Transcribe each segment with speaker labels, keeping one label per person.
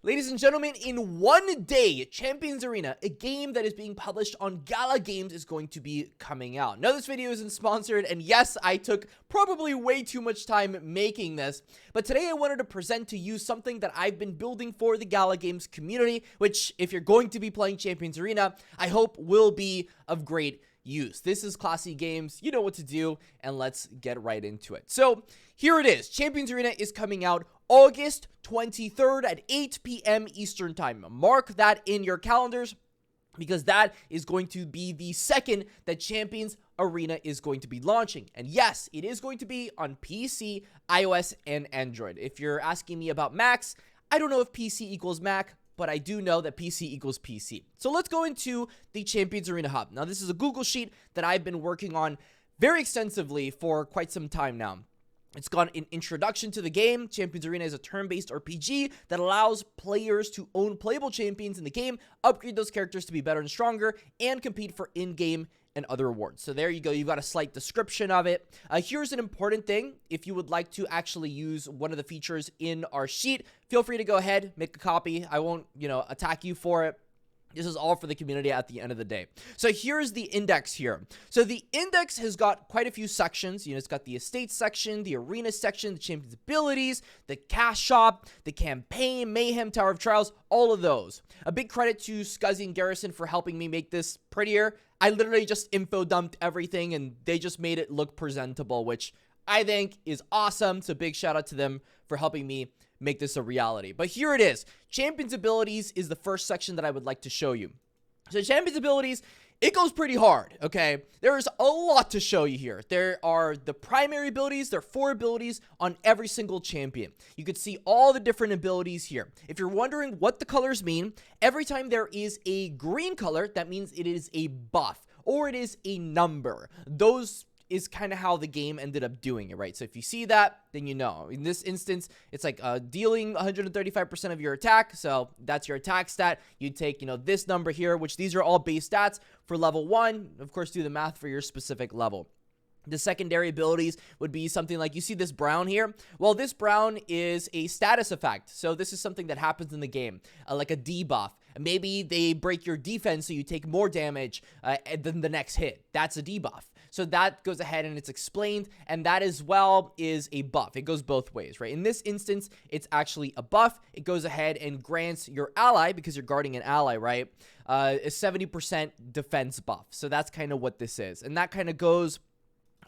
Speaker 1: Ladies and gentlemen, in one day, Champions Arena, a game that is being published on Gala Games, is going to be coming out. No, this video isn't sponsored, and yes, I took probably way too much time making this, but today I wanted to present to you something that I've been building for the Gala Games community, which, if you're going to be playing Champions Arena, I hope will be of great use. This is Classy Games, you know what to do, and let's get right into it. So, here it is. Champions Arena is coming out August 23rd at 8 p.m. Eastern Time. Mark that in your calendars because that is going to be the second that Champions Arena is going to be launching. And yes, it is going to be on PC, iOS, and Android. If you're asking me about Macs, I don't know if PC equals Mac, but I do know that PC equals PC. So let's go into the Champions Arena Hub. Now, this is a Google Sheet that I've been working on very extensively for quite some time now. It's got an introduction to the game. Champions Arena is a turn-based RPG that allows players to own playable champions in the game, upgrade those characters to be better and stronger, and compete for in-game and other rewards. So there you go. You've got a slight description of it. Here's an important thing. If you would like to actually use one of the features in our sheet, feel free to go ahead, make a copy. I won't, attack you for it. This is all for the community at the end of the day. So here's the index here. So the index has got quite a few sections. It's got the estate section, the arena section, the champion's abilities, the cash shop, the campaign, mayhem, tower of trials, all of those. A big credit to Scuzzy and Garrison for helping me make this prettier. I literally just info dumped everything and they just made it look presentable, which I think is awesome. So big shout out to them for helping me make this a reality. But here it is. Champions abilities is the first section that I would like to show you. So champions abilities, it goes pretty hard, okay? There's a lot to show you here. There are the primary abilities. There are 4 abilities on every single champion. You could see all the different abilities here. If you're wondering what the colors mean, every time there is a green color, that means it is a buff or it is a number. Those is kind of how the game ended up doing it, right? So if you see that, then you know. In this instance, it's like dealing 135% of your attack, so that's your attack stat. You take, this number here, which these are all base stats for level 1. Of course, do the math for your specific level. The secondary abilities would be something like, you see this brown here? Well, this brown is a status effect. So this is something that happens in the game, like a debuff. Maybe they break your defense so you take more damage than the next hit. That's a debuff. So that goes ahead and it's explained, and that as well is a buff. It goes both ways, right? In this instance, it's actually a buff. It goes ahead and grants your ally, because you're guarding an ally, right, a 70% defense buff. So that's kind of what this is. And that kind of goes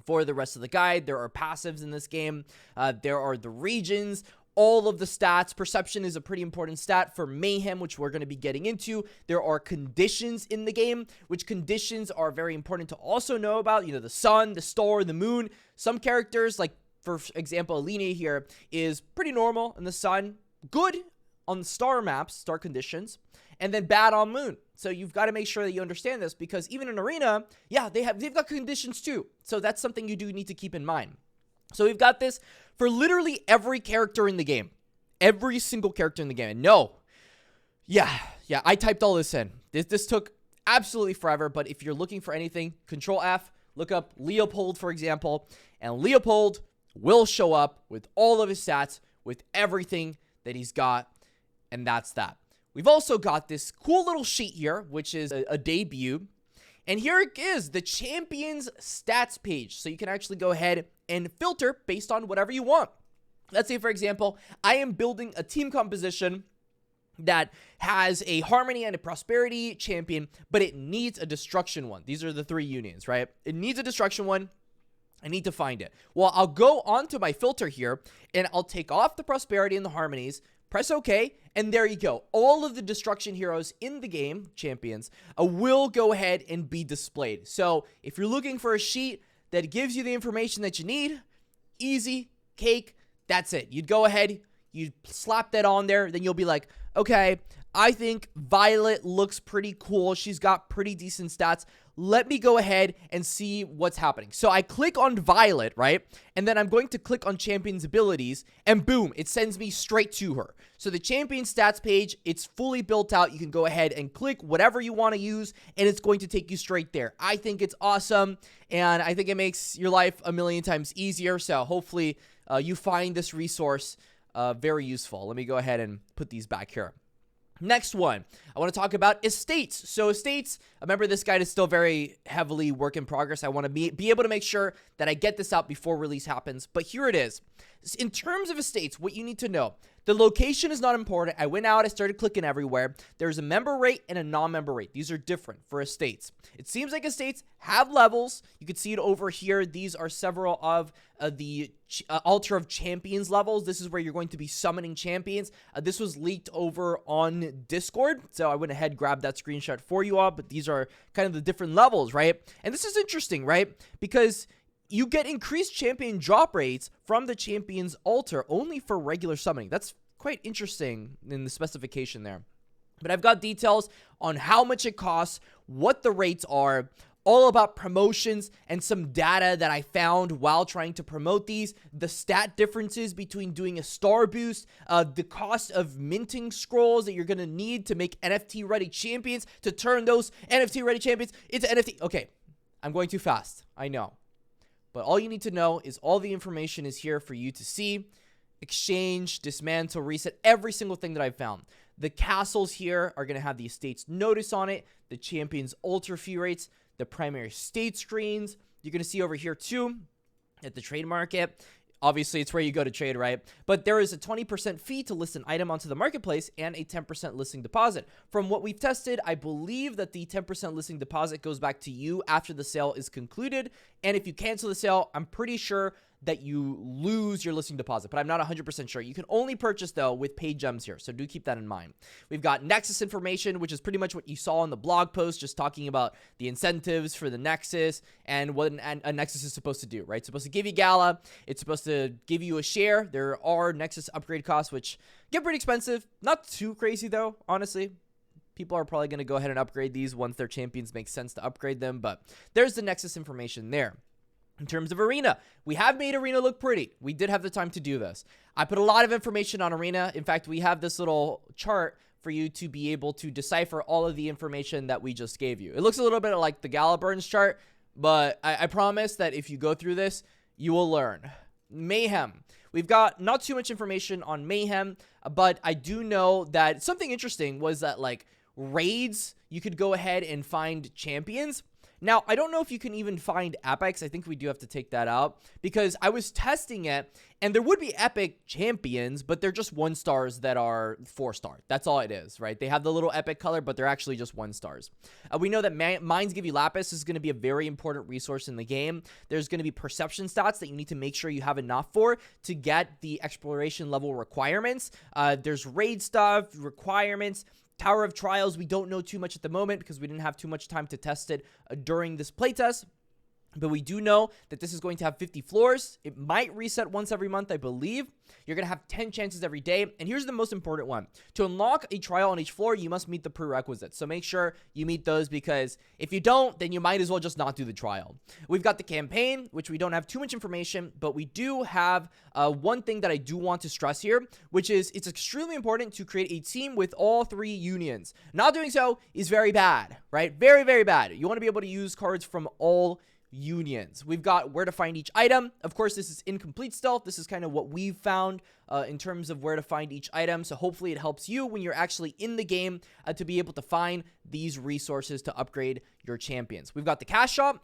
Speaker 1: for the rest of the guide. There are passives in this game. There are the regions, all of the stats. Perception is a pretty important stat for mayhem, which we're going to be getting into. There are conditions in the game, which conditions are very important to also know about. The sun, the star, the moon. Some characters, like for example, Alina here, is pretty normal in the sun, good on the star maps, star conditions, and then bad on moon. So you've got to make sure that you understand this, because even in arena, yeah, they've got conditions too. So that's something you do need to keep in mind. So we've got this for literally every character in the game. Every single character in the game. And no, yeah, I typed all this in. This took absolutely forever, but if you're looking for anything, Control F, look up Leopold, for example, and Leopold will show up with all of his stats, with everything that he's got, and that's that. We've also got this cool little sheet here, which is a debut. And here it is, the Champions Stats page. So you can actually go ahead and filter based on whatever you want. Let's say, for example, I am building a team composition that has a Harmony and a Prosperity champion, but it needs a Destruction one. These are the 3 unions, right? It needs a Destruction one. I need to find it. Well, I'll go onto my filter here, and I'll take off the Prosperity and the Harmonies, press OK, and there you go. All of the destruction heroes in the game, champions, will go ahead and be displayed. So if you're looking for a sheet that gives you the information that you need, easy, cake, that's it. You'd go ahead, you'd slap that on there, then you'll be like, okay, I think Violet looks pretty cool. She's got pretty decent stats. Let me go ahead and see what's happening. So I click on Violet, right? And then I'm going to click on Champion's abilities, and boom, it sends me straight to her. So the Champion stats page, it's fully built out. You can go ahead and click whatever you want to use, and it's going to take you straight there. I think it's awesome, and I think it makes your life a million times easier. So hopefully you find this resource very useful. Let me go ahead and put these back here. Next one, I want to talk about estates. So estates, remember this guide is still very heavily work in progress. I want to be able to make sure that I get this out before release happens. But here it is. In terms of estates, what you need to know, the location is not important. I went out, I started clicking everywhere. There's a member rate and a non-member rate. These are different for estates. It seems like estates have levels. You can see it over here. These are several of the Altar of Champions levels. This is where you're going to be summoning champions. This was leaked over on Discord, so I went ahead, grabbed that screenshot for you all, but these are kind of the different levels, right? And this is interesting, right? Because you get increased champion drop rates from the champion's altar only for regular summoning. That's quite interesting in the specification there. But I've got details on how much it costs, what the rates are, all about promotions, and some data that I found while trying to promote these, the stat differences between doing a star boost, the cost of minting scrolls that you're going to need to make NFT ready champions, to turn those NFT ready champions into NFT. Okay, I'm going too fast, I know. But all you need to know is all the information is here for you to see. Exchange, dismantle, reset, every single thing that I've found. The castles here are going to have the estates notice on it, the champion's altar fee rates, the primary state screens. You're going to see over here too at the trade market. Obviously, it's where you go to trade, right? But there is a 20% fee to list an item onto the marketplace and a 10% listing deposit. From what we've tested, I believe that the 10% listing deposit goes back to you after the sale is concluded. And if you cancel the sale, I'm pretty sure that you lose your listing deposit, but I'm not 100% sure. You can only purchase, though, with paid gems here, so do keep that in mind. We've got Nexus information, which is pretty much what you saw in the blog post, just talking about the incentives for the Nexus and what a Nexus is supposed to do, right? It's supposed to give you Gala. It's supposed to give you a share. There are Nexus upgrade costs, which get pretty expensive. Not too crazy, though, honestly. People are probably going to go ahead and upgrade these once their champions make sense to upgrade them, but there's the Nexus information there. In terms of Arena, we have made Arena look pretty. We did have the time to do this. I put a lot of information on Arena. In fact, we have this little chart for you to be able to decipher all of the information that we just gave you. It looks a little bit like the Gala burns chart, but I promise that if you go through this, you will learn. Mayhem. We've got not too much information on Mayhem, but I do know that something interesting was that, like, raids, you could go ahead and find champions. Now, I don't know if you can even find epics. I think we do have to take that out because I was testing it and there would be epic champions, but they're just 1 stars that are 4 star. That's all it is, right? They have the little epic color, but they're actually just 1 stars. We know that Mines Give You Lapis is going to be a very important resource in the game. There's going to be perception stats that you need to make sure you have enough for to get the exploration level requirements. There's raid stuff, requirements. Tower of Trials, we don't know too much at the moment because we didn't have too much time to test it during this playtest. But we do know that this is going to have 50 floors. It might reset once every month, I believe. You're going to have 10 chances every day. And here's the most important one. To unlock a trial on each floor, you must meet the prerequisites. So make sure you meet those because if you don't, then you might as well just not do the trial. We've got the campaign, which we don't have too much information, but we do have one thing that I do want to stress here, which is it's extremely important to create a team with all 3 unions. Not doing so is very bad, right? Very, very bad. You want to be able to use cards from all unions. We've got where to find each item. Of course, this is incomplete still. This is kind of what we've found in terms of where to find each item. So hopefully it helps you when you're actually in the game to be able to find these resources to upgrade your champions. We've got the cash shop,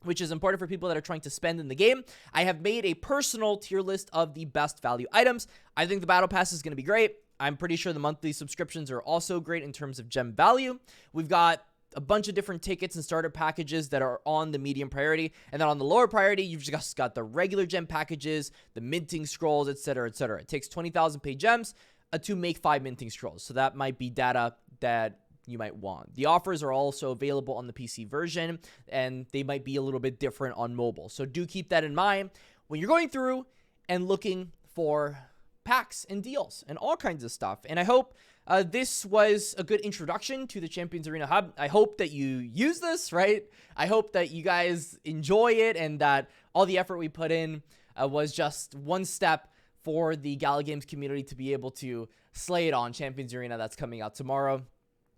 Speaker 1: which is important for people that are trying to spend in the game. I have made a personal tier list of the best value items. I think the battle pass is going to be great. I'm pretty sure the monthly subscriptions are also great in terms of gem value. We've got a bunch of different tickets and starter packages that are on the medium priority, and then on the lower priority you've just got the regular gem packages, the minting scrolls, etc., etc. It takes 20,000 paid gems to make 5 minting scrolls, so that might be data that you might want. The offers are also available on the PC version, and they might be a little bit different on mobile, so do keep that in mind when you're going through and looking for packs and deals and all kinds of stuff. And I hope this was a good introduction to the Champions Arena Hub. I hope that you use this, right? I hope that you guys enjoy it and that all the effort we put in was just one step for the Gala Games community to be able to slay it on Champions Arena that's coming out tomorrow.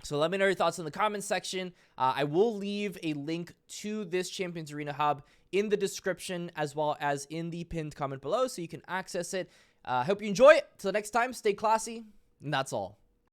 Speaker 1: So let me know your thoughts in the comments section. I will leave a link to this Champions Arena Hub in the description as well as in the pinned comment below so you can access it. Hope you enjoy it. Till next time, stay classy, and that's all.